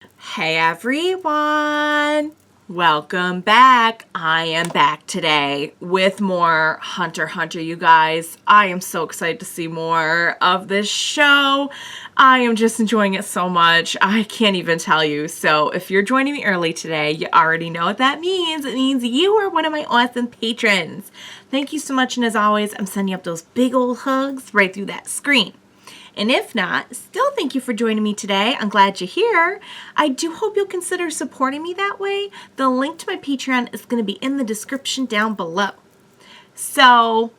Hey everyone! Welcome back. I am back today with more Hunter x Hunter, you guys. I am so excited to see more of this show. I am just enjoying it so much. I can't even tell you. So if you're joining me early today, you already know what that means. It means you are one of my awesome patrons. Thank you so much, and as always, I'm sending up those big old hugs right through that screen. And if not, still thank you for joining me today. I'm glad you're here. I do hope you'll consider supporting me that way. The link to my Patreon is going to be in the description down below. So, all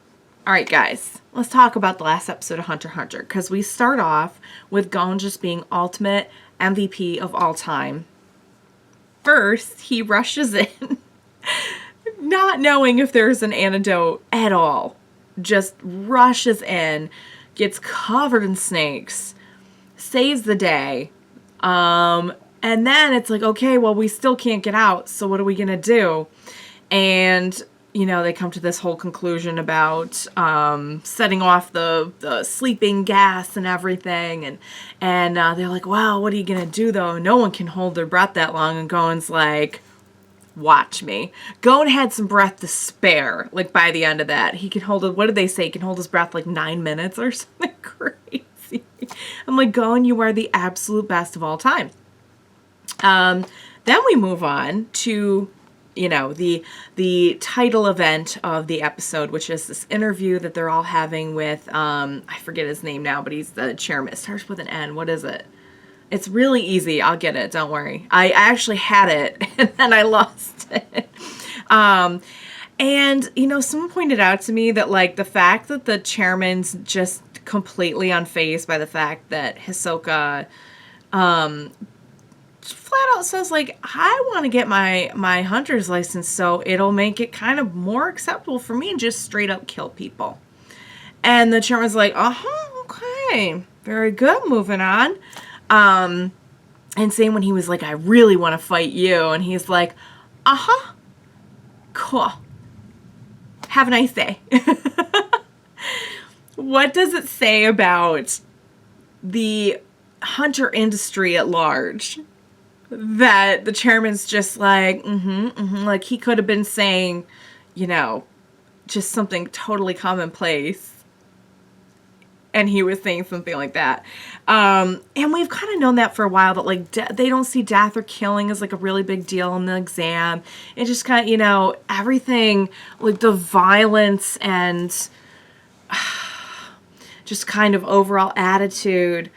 right, guys, let's talk about the last episode of Hunter x Hunter, because we start off with Gon just being ultimate MVP of all time. First, he rushes in, not knowing if there's an antidote at all. Just rushes in, gets covered in snakes, saves the day, and then it's like, okay, well, we still can't get out, so what are we gonna do? And you know, they come to this whole conclusion about setting off the sleeping gas and everything, and they're like, wow, what are you gonna do though? No one can hold their breath that long. And Gon's like, watch me. Gon had some breath to spare, like, by the end of that. He can hold it, what did they say? He can hold his breath like 9 minutes or something crazy. I'm like, Gon, you are the absolute best of all time. Then we move on to, you know, the title event of the episode, which is this interview that they're all having with, I forget his name now, but he's the chairman. It starts with an N. What is it? It's really easy. I'll get it. Don't worry. I actually had it and then I lost it. And, you know, someone pointed out to me that, like, the fact that the chairman's just completely unfazed by the fact that Hisoka flat out says, like, I want to get my hunter's license, so it'll make it kind of more acceptable for me and just straight up kill people. And the chairman's like, okay, very good, moving on. And same when he was like, I really want to fight you. And he's like, cool. Have a nice day. What does it say about the hunter industry at large that the chairman's just like, like he could have been saying, you know, just something totally commonplace, and he was saying something like that. And we've kind of known that for a while, that, like, they don't see death or killing as, like, a really big deal in the exam. It just kind of, you know, everything, like, the violence and just kind of overall attitude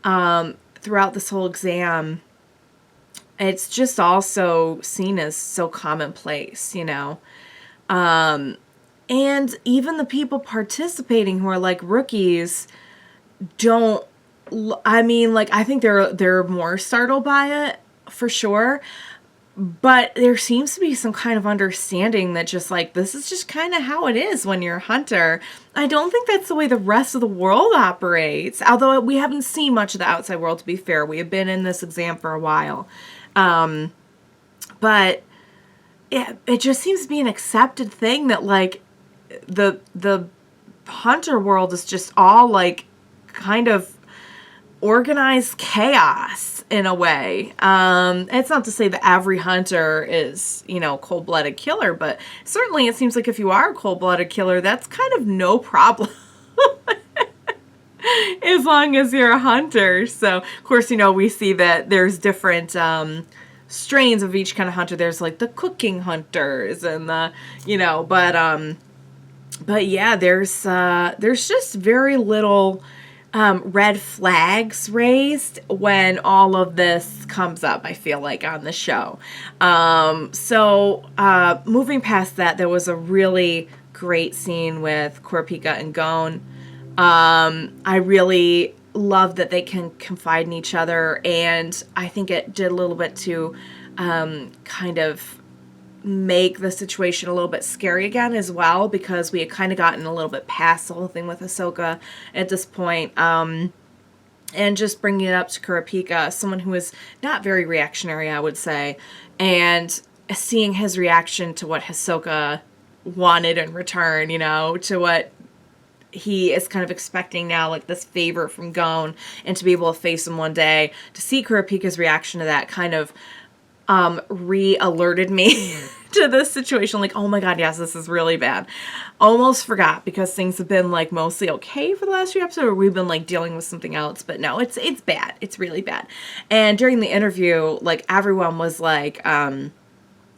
throughout this whole exam, it's just also seen as so commonplace, you know. And even the people participating who are, like, rookies don't, I mean, like, I think they're more startled by it, for sure. But there seems to be some kind of understanding that just, like, this is just kind of how it is when you're a hunter. I don't think that's the way the rest of the world operates. Although we haven't seen much of the outside world, to be fair. We have been in this exam for a while. But it just seems to be an accepted thing that, like, the hunter world is just all, like, kind of organized chaos in a way. It's not to say that every hunter is, you know, cold-blooded killer, but certainly it seems like if you are a cold-blooded killer, that's kind of no problem. As long as you're a hunter. So, of course, you know, we see that there's different strains of each kind of hunter. There's, like, the cooking hunters and the, you know, but yeah, there's just very little red flags raised when all of this comes up, I feel like, on the show. So moving past that, there was a really great scene with Kurapika and Gon. I really love that they can confide in each other, and I think it did a little bit to kind of make the situation a little bit scary again as well, because we had kind of gotten a little bit past the whole thing with Hisoka at this point. And just bringing it up to Kurapika, someone who is not very reactionary, I would say, and seeing his reaction to what Hisoka wanted in return, you know, to what he is kind of expecting now like this favor from Gon, and to be able to face him one day. To see Kurapika's reaction to that kind of re-alerted me to this situation. Like, oh my god, yes, this is really bad. Almost forgot, because things have been like mostly okay for the last few episodes, or we've been like dealing with something else. But no, it's bad. It's really bad. And during the interview, like everyone was like,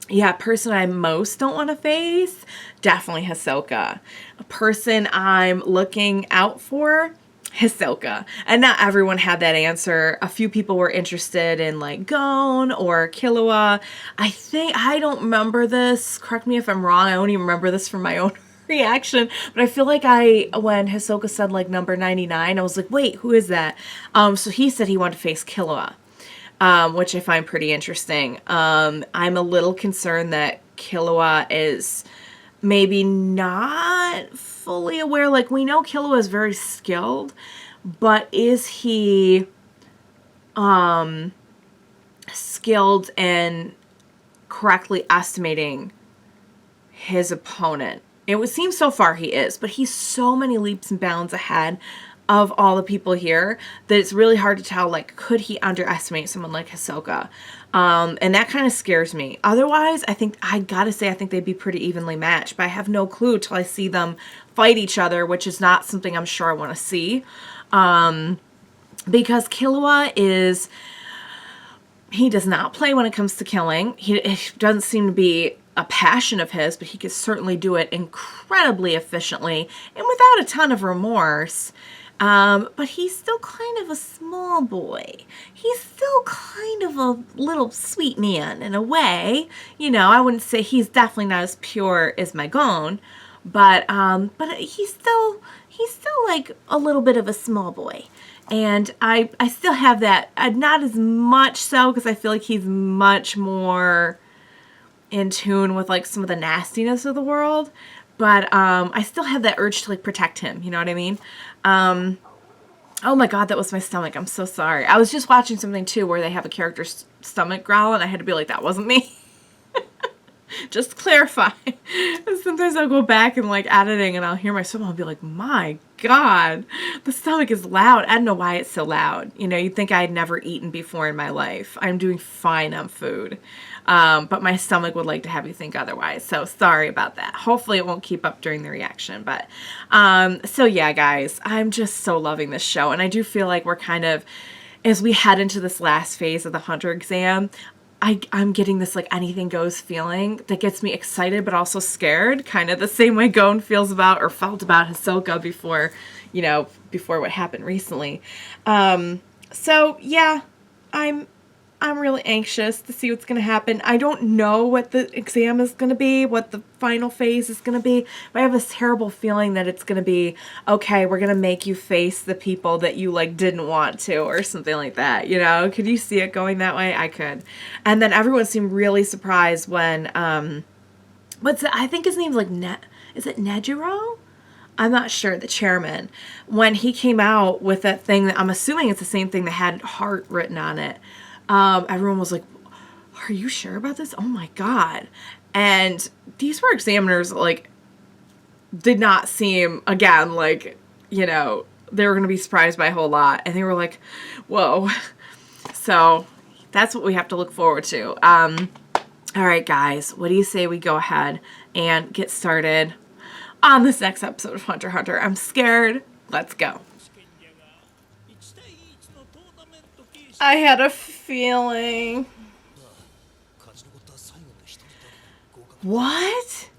yeah, person I most don't want to face, definitely Hisoka. A person I'm looking out for, Hisoka. And not everyone had that answer. A few people were interested in like Gon or Killua. I don't remember this. Correct me if I'm wrong. I don't even remember this from my own reaction. But I feel like when Hisoka said like number 99, I was like, wait, who is that? So he said he wanted to face Killua. Which I find pretty interesting. I'm a little concerned that Killua is maybe not fully aware. Like, we know Killua is very skilled, but is he skilled in correctly estimating his opponent? It would seem so far he is, but he's so many leaps and bounds ahead of all the people here that it's really hard to tell, like, could he underestimate someone like Hisoka? And that kind of scares me. Otherwise, I think they'd be pretty evenly matched, but I have no clue till I see them fight each other, which is not something I'm sure I want to see. Because Killua he does not play when it comes to killing. It doesn't seem to be a passion of his, but he could certainly do it incredibly efficiently and without a ton of remorse. But he's still kind of a small boy. He's still kind of a little sweet man in a way. You know, I wouldn't say he's definitely not as pure as my Gon, but he's still like a little bit of a small boy. And I still have that, not as much so, because I feel like he's much more in tune with like some of the nastiness of the world. But I still have that urge to like protect him. You know what I mean? Oh my god, that was my stomach. I'm so sorry. I was just watching something too where they have a character's stomach growl, and I had to be like, that wasn't me. Just to clarify. Sometimes I'll go back and like editing and I'll hear my stomach and I'll be like, my god, the stomach is loud. I don't know why it's so loud. You know, you'd think I had never eaten before in my life. I'm doing fine on food. But my stomach would like to have you think otherwise. So sorry about that. Hopefully it won't keep up during the reaction. But so yeah, guys, I'm just so loving this show. And I do feel like we're kind of, as we head into this last phase of the Hunter exam, I'm getting this like anything goes feeling that gets me excited but also scared, kind of the same way Gon feels about or felt about Hisoka before what happened recently. So yeah, I'm really anxious to see what's going to happen. I don't know what the exam is going to be, what the final phase is going to be, but I have this terrible feeling that it's going to be, okay, we're going to make you face the people that you like didn't want to, or something like that, you know? Could you see it going that way? I could. And then everyone seemed really surprised when, I think his name's like, is it Nejiro? I'm not sure, the chairman. When he came out with that thing that I'm assuming it's the same thing that had heart written on it. Everyone was like, are you sure about this? Oh my god. And these were examiners, like, did not seem, again, like, you know, they were going to be surprised by a whole lot. And they were like, whoa. So that's what we have to look forward to. All right, guys, what do you say we go ahead and get started on this next episode of Hunter x Hunter? I'm scared. Let's go. I had a feeling. What?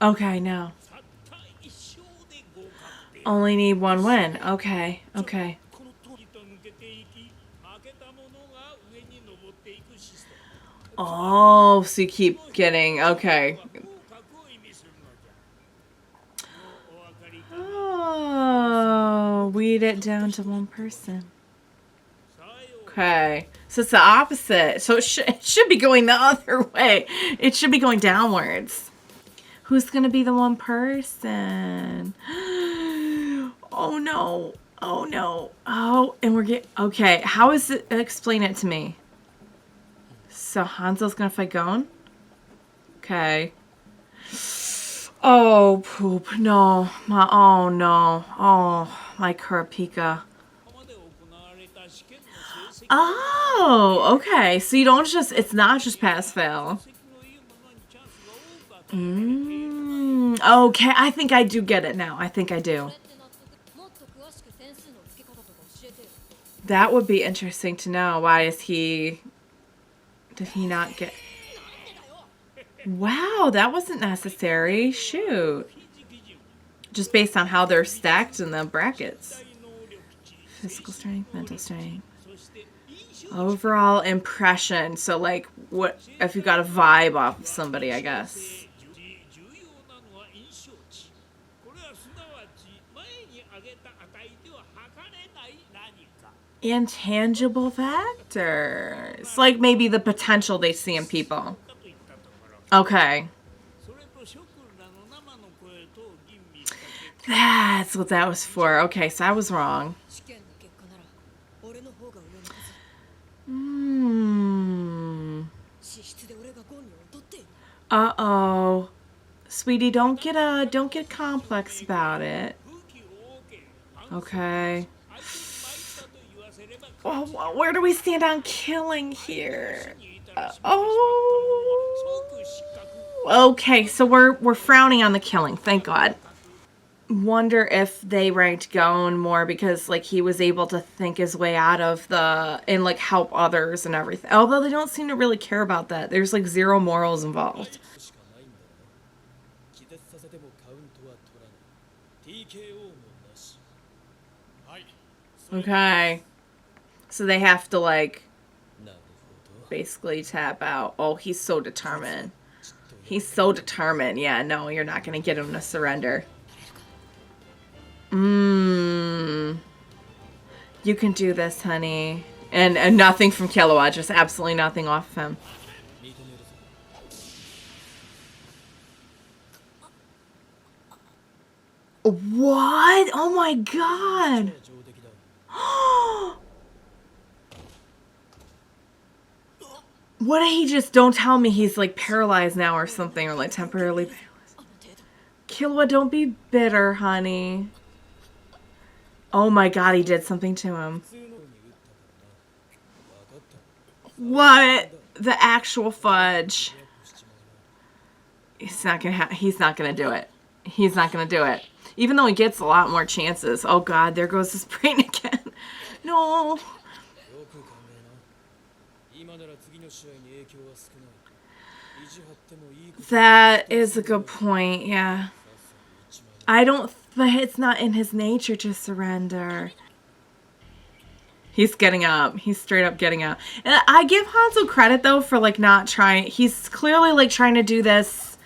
Okay, no. Only need one win. Okay, okay. Oh, so you keep getting, okay. Oh, weed it down to one person. Okay, so it's the opposite. So it should be going the other way. It should be going downwards. Who's going to be the one person? Oh, no. Oh, no. Oh, and we're getting... Okay, how is it... Explain it to me. So Hanzo's going to fight Gon? Okay. Oh, poop. No. Oh, no. Oh, my Kurapika. Oh, okay. So you don't just, it's not just pass fail. Okay, I think I do get it now. I think I do. That would be interesting to know. Why is he... Did he not get... Wow, that wasn't necessary. Shoot. Just based on how they're stacked in the brackets. Physical strength, mental strength. Overall impression. So, like, what if you got a vibe off of somebody, I guess. Intangible factors. Like maybe the potential they see in people. Okay. That's what that was for. Okay, so I was wrong. Uh-oh. Sweetie, don't get complex about it. Okay. Oh, where do we stand on killing here? Okay, so we're frowning on the killing, thank God. Wonder if they ranked Gon more because like he was able to think his way out of the and like help others and everything. Although they don't seem to really care about that. There's like zero morals involved. Okay. So they have to like basically tap out. Oh, he's so determined. He's so determined. Yeah, no, you're not going to get him to surrender. You can do this, honey. And nothing from Killua, just absolutely nothing off of him. What? Oh my god. What did he just... Don't tell me he's like paralyzed now or something, or like temporarily paralyzed. Killua, don't be bitter, honey. Oh my god, he did something to him. What? The actual fudge. He's not gonna do it. He's not gonna do it. Even though he gets a lot more chances. Oh god, there goes his brain again. No. That is a good point, yeah. I don't... But it's not in his nature to surrender. He's getting up. He's straight up getting up. And I give Hanzo credit, though, for, like, not trying... He's clearly, like, trying to do this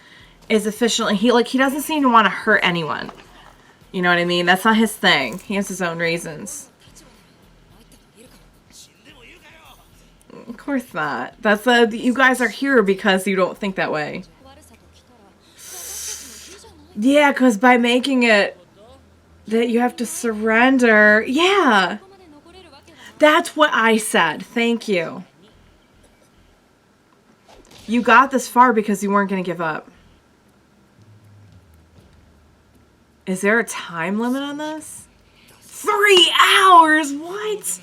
as efficiently. He doesn't seem to want to hurt anyone. You know what I mean? That's not his thing. He has his own reasons. Of course not. That's you guys are here because you don't think that way. Yeah, because by making it that you have to surrender. Yeah. That's what I said. Thank you. You got this far because you weren't going to give up. Is there a time limit on this? 3 hours? What?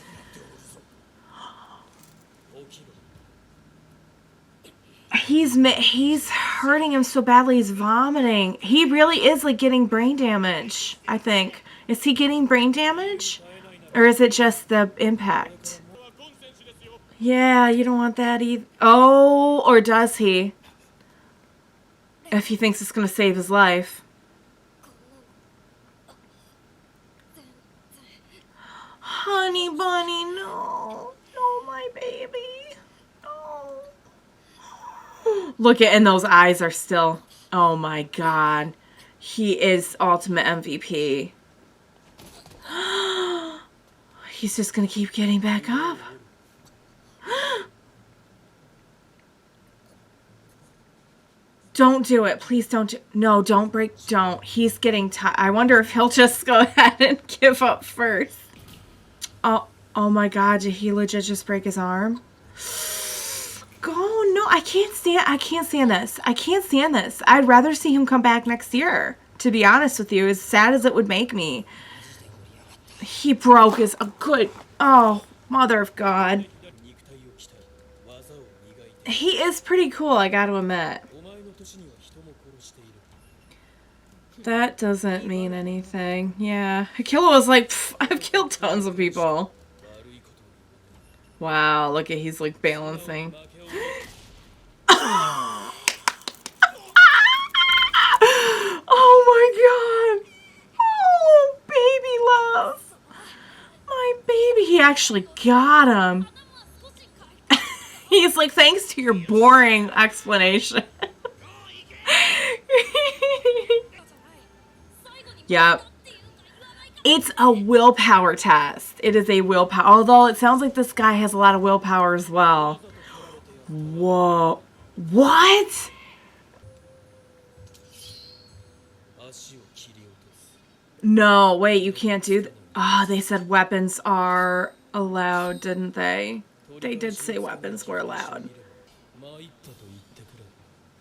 He's hurting him so badly he's vomiting. He really is like getting brain damage, I think. Is he getting brain damage? Or is it just the impact? Yeah, you don't want that either. Oh, or does he? If he thinks it's going to save his life. Honey bunny, no. No, my baby. Look at, and those eyes are still, oh my god. He is ultimate MVP. He's just gonna keep getting back up. Don't do it. Please don't. No, don't break. Don't. He's getting tired. I wonder if he'll just go ahead and give up first. Oh my god. Did he legit just break his arm? Oh know, I can't stand this. I can't stand this. I'd rather see him come back next year, to be honest with you, as sad as it would make me. He broke his, good, oh, mother of God. He is pretty cool, I gotta admit. That doesn't mean anything. Yeah. Killua was like, I've killed tons of people. Wow, look at, he's like balancing. Oh my God. Oh, baby love. My baby. He actually got him. He's like, thanks to your boring explanation. Yep. It's a willpower test. It is a willpower. Although it sounds like this guy has a lot of willpower as well. Whoa. What? No, wait, you can't do that. Oh, they said weapons are allowed, didn't they? They did say weapons were allowed.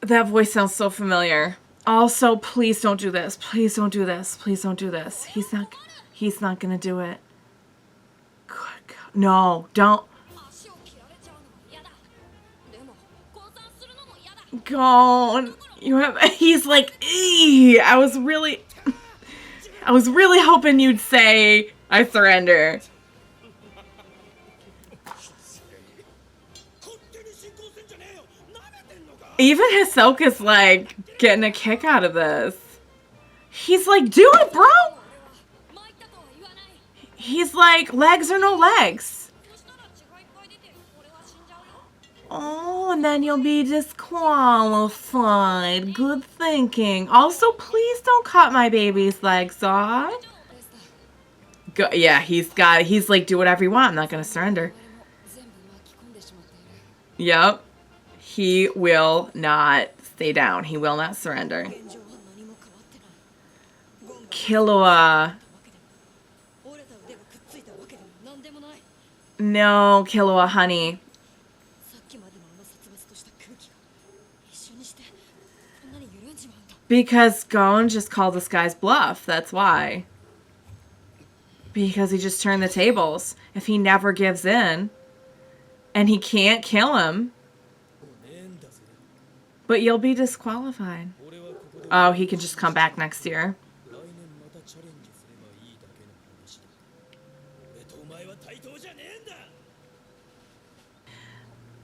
That voice sounds so familiar. Also, please don't do this. Please don't do this. Please don't do this. He's not gonna do it. Good God. No, don't. Go. You have, he's like, eee. I was really hoping you'd say, I surrender. Even Hisoka's like getting a kick out of this. He's like, do it, bro. He's like, legs or no legs. Oh, and then you'll be disqualified. Good thinking. Also, please don't cut my baby's legs off. Go, yeah, he's like, do whatever you want. I'm not going to surrender. Yep. He will not stay down. He will not surrender. Killua. No, Killua, honey. Because Gon just called this guy's bluff. That's why. Because he just turned the tables. If he never gives in, and he can't kill him, but you'll be disqualified. Oh, he can just come back next year.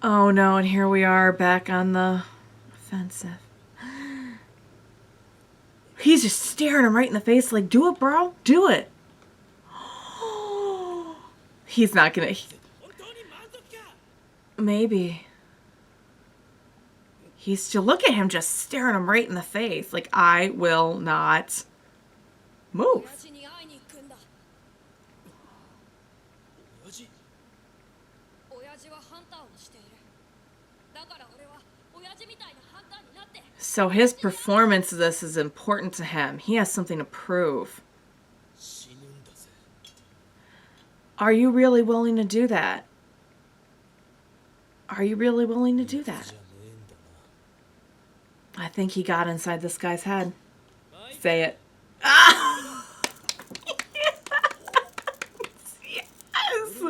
Oh no, and here we are back on the offensive. He's just staring him right in the face like, do it, bro. Do it. He's not gonna... Maybe. He's still... Look at him just staring him right in the face. Like, I will not move. So his performance of this is important to him. He has something to prove. Are you really willing to do that? Are you really willing to do that? I think he got inside this guy's head. Say it. Ah! Yes!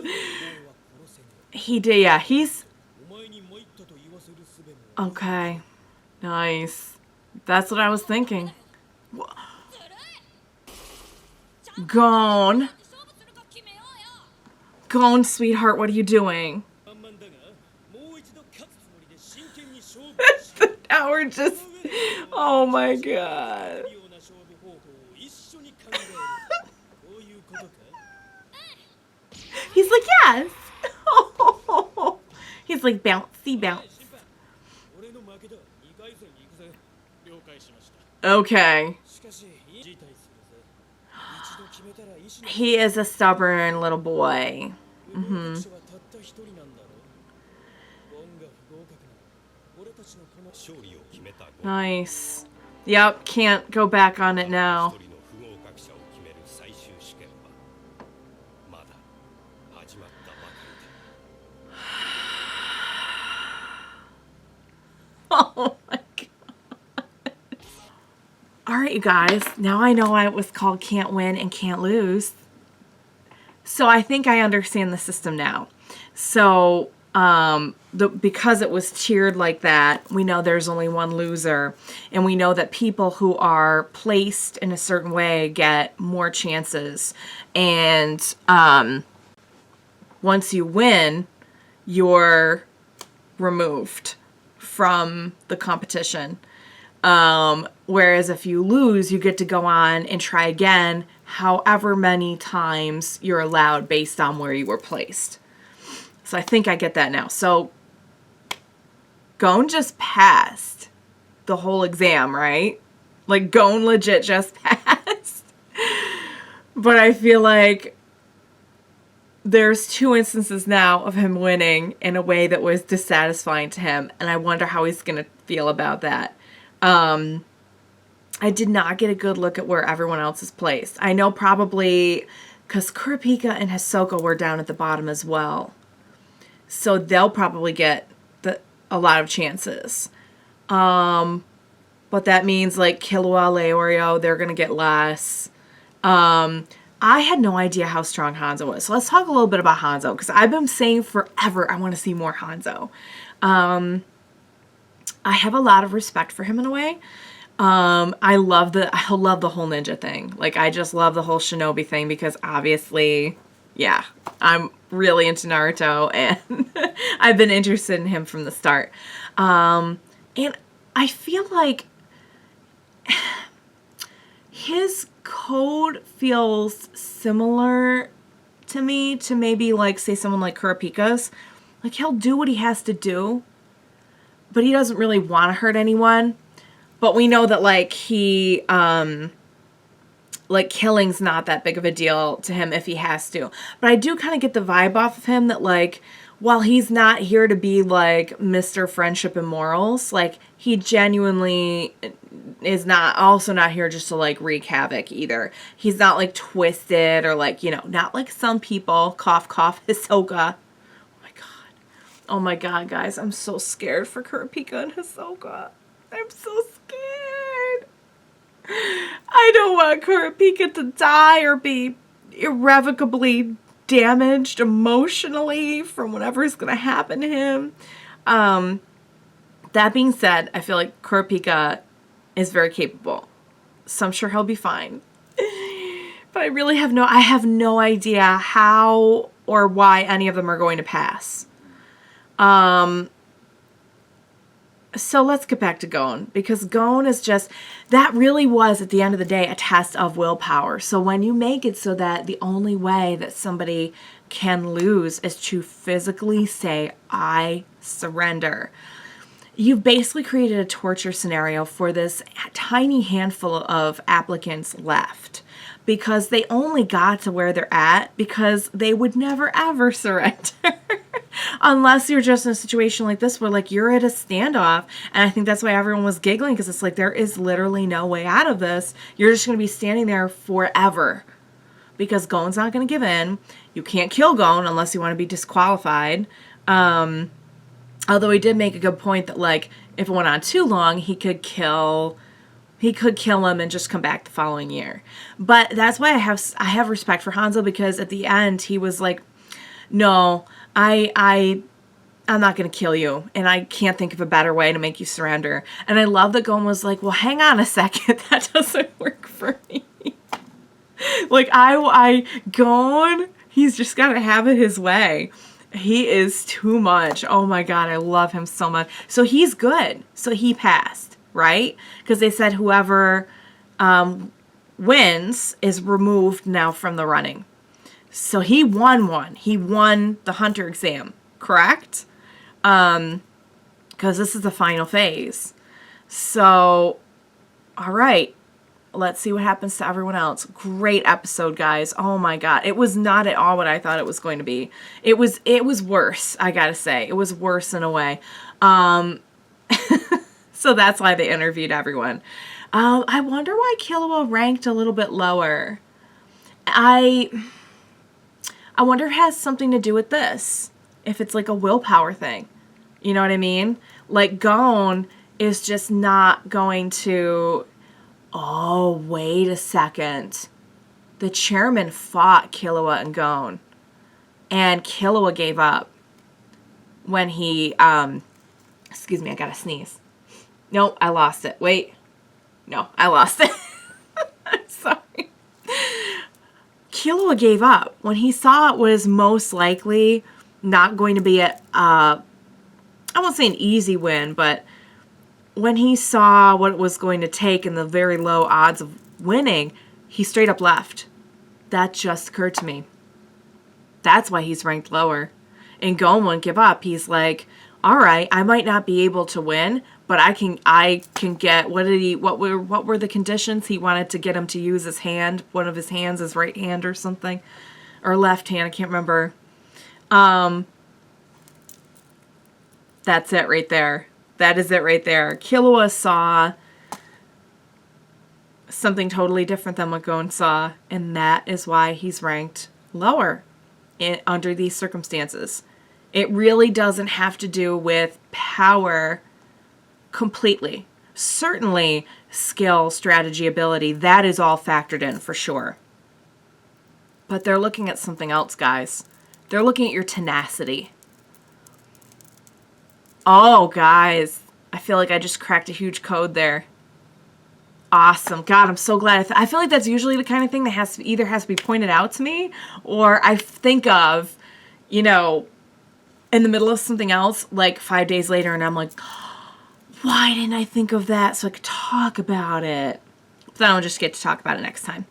He did, yeah. He's... Okay. Nice. That's what I was thinking. Gone. Gone, sweetheart. What are you doing? Now we're just... Oh my God. He's like, yes. He's like, bouncy, bounce. Okay. He is a stubborn little boy. Mm-hmm. Nice. Yep, can't go back on it now. All right, you guys. Now I know why it was called Can't Win and Can't Lose. So I think I understand the system now. So because it was tiered like that, we know there's only one loser. And we know that people who are placed in a certain way get more chances. And once you win, you're removed from the competition. Whereas if you lose, you get to go on and try again however many times you're allowed based on where you were placed. So I think I get that now. So Gon just passed the whole exam, right? Like Gon legit just passed. But I feel like there's 2 instances now of him winning in a way that was dissatisfying to him. And I wonder how he's going to feel about that. I did not get a good look at where everyone else is placed. I know probably because Kurapika and Hisoka were down at the bottom as well. So they'll probably get a lot of chances. But that means like Killua, Leorio, they're going to get less. I had no idea how strong Hanzo was. So let's talk a little bit about Hanzo. Because I've been saying forever I want to see more Hanzo. I have a lot of respect for him in a way. I love the whole ninja thing. Like, I just love the whole shinobi thing because obviously, yeah, I'm really into Naruto and I've been interested in him from the start. And I feel like his code feels similar to me to maybe like, say, someone like Kurapika's. Like, he'll do what he has to do, but he doesn't really want to hurt anyone. But we know that, like, like, killing's not that big of a deal to him if he has to. But I do kind of get the vibe off of him that, like, while he's not here to be, like, Mr. Friendship and Morals, like, he genuinely is also not here just to, like, wreak havoc either. He's not, like, twisted or, like, you know, not like some people, cough, cough, Hisoka. Oh my god, guys, I'm so scared for Kurapika and Hisoka. I'm so scared. I don't want Kurapika to die or be irrevocably damaged emotionally from whatever's going to happen to him. That being said, I feel like Kurapika is very capable. So I'm sure he'll be fine. But I really have no idea how or why any of them are going to pass. So let's get back to Gon, because Gon is just, that really was at the end of the day a test of willpower. So when you make it so that the only way that somebody can lose is to physically say, I surrender, you've basically created a torture scenario for this tiny handful of applicants left, because they only got to where they're at because they would never ever surrender. Unless you're just in a situation like this where, like, you're at a standoff. And I think that's why everyone was giggling, because it's like, there is literally no way out of this. You're just going to be standing there forever because Gon's not going to give in. You can't kill Gon unless you want to be disqualified. Although he did make a good point that, like, if it went on too long, he could kill him and just come back the following year. But that's why I have respect for Hanzo, because at the end he was like, no, I'm not going to kill you, and I can't think of a better way to make you surrender. And I love that Gon was like, well, hang on a second, that doesn't work for me. Like, Gon, he's just got to have it his way. He is too much. Oh my god, I love him so much. So he's good. So he passed, right? Because they said whoever wins is removed now from the running. So he won one. He won the Hunter exam, correct? Because this is the final phase. So, all right. Let's see what happens to everyone else. Great episode, guys. Oh my god. It was not at all what I thought it was going to be. It was worse, I gotta say. It was worse in a way. So that's why they interviewed everyone. I wonder why Killua ranked a little bit lower. I wonder if it has something to do with this. If it's like a willpower thing. You know what I mean? Like, Gon is just not going to Oh, wait a second. The chairman fought Killua and Gon. And Killua gave up when he, excuse me, I gotta sneeze. No, I lost it. Wait. No, I lost it. I'm sorry. Killua gave up when he saw it was most likely not going to be I won't say an easy win, but when he saw what it was going to take and the very low odds of winning, he straight up left. That just occurred to me. That's why he's ranked lower. And Gon won't give up. He's like, all right, I might not be able to win, but I can get, what were the conditions? He wanted to get him to use his hand, one of his hands, his right hand or something, or left hand, I can't remember. That's it right there. That is it right there. Killua saw something totally different than what Gon saw, and that is why he's ranked lower under these circumstances. It really doesn't have to do with power completely. Certainly skill, strategy, ability, that is all factored in for sure. But they're looking at something else, guys. They're looking at your tenacity. Oh, guys, I feel like I just cracked a huge code there. Awesome. God, I'm so glad. I feel like that's usually the kind of thing that either has to be pointed out to me, or I think of, you know, in the middle of something else, like 5 days later, and I'm like, why didn't I think of that so I could talk about it? Then I'll just get to talk about it next time.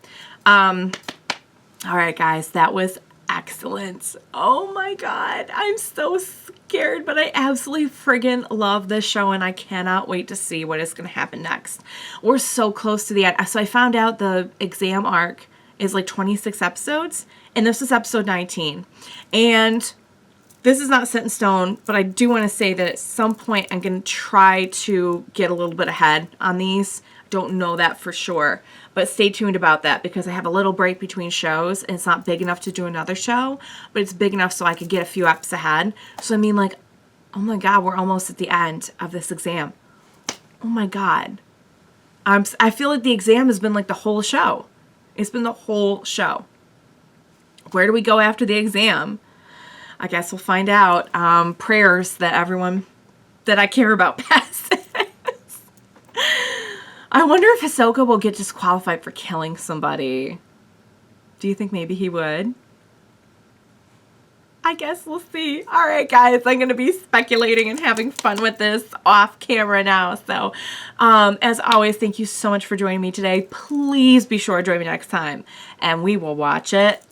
All right, guys, that was excellent. Oh my God, I'm so scared, but I absolutely friggin' love this show, and I cannot wait to see what is going to happen next. We're so close to the end. So I found out the exam arc is like 26 episodes, and this is episode 19. And this is not set in stone, but I do want to say that at some point I'm going to try to get a little bit ahead on these. Don't know that for sure, but stay tuned about that because I have a little break between shows and it's not big enough to do another show, but it's big enough so I could get a few eps ahead. So I mean, like, oh my God, we're almost at the end of this exam. Oh my God. I feel like the exam has been like the whole show. It's been the whole show. Where do we go after the exam? I guess we'll find out. Prayers that everyone that I care about passes. I wonder if Hisoka will get disqualified for killing somebody. Do you think maybe he would? I guess we'll see. All right, guys, I'm going to be speculating and having fun with this off camera now. So, as always, thank you so much for joining me today. Please be sure to join me next time, and we will watch it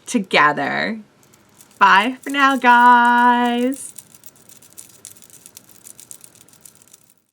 together. Bye for now, guys.